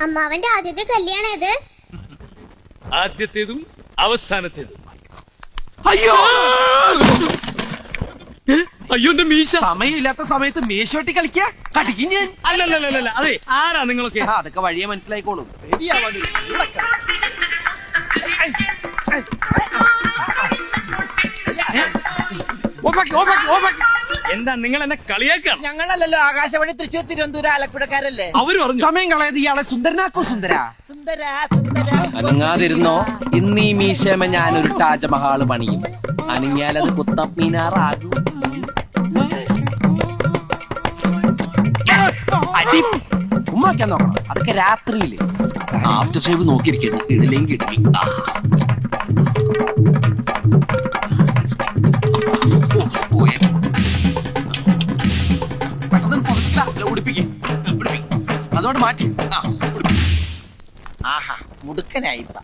അമ്മാവന്റെ ആദ്യത്തെ കല്യാണം ഇത്. ആദ്യത്തേതും അവസാനത്തേതും. അയ്യോ അയ്യോ എന്റെ മീശ. സമയമില്ലാത്ത സമയത്ത് മീശോട്ടി കളിക്കാ കടിക്കും ഞാൻ. അല്ലല്ല അതെ, ആരാ നിങ്ങളൊക്കെ? അതൊക്കെ വഴിയെ മനസ്സിലായിക്കോളും. എന്താ നിങ്ങൾ എന്നെ കളിയാക്കാം? ഞങ്ങളല്ലല്ലോ ആകാശവാണി തൃശ്ശൂർ തിരുവനന്തപുരം ആലപ്പുഴക്കാരല്ലേ. അവര് പറഞ്ഞു സമയം കളയത് ഇയാളെ സുന്ദരനാക്കോ സുന്ദര. സുന്ദര അനങ്ങാതിരുന്നോ, ഇന്ന് ഈ മീശമ ഞാനൊരു താജ്മഹാള് പണിയും. അനങ്ങിയാലത് കുത്തം മീനാറാകും. ഉമ്മാക്കാൻ നോക്കണം, അതൊക്കെ രാത്രിയില്. ആഫ്റ്റർ ഷേവ് നോക്കിയിരിക്കുന്നു, ഇടലെങ്കിൽ ഇടലി. പെട്ടെന്ന് പുറത്തില്ല, ഉടുപ്പിക്കും. അതോട് മാറ്റി. ആഹാ മുടുക്കനായിപ്പ.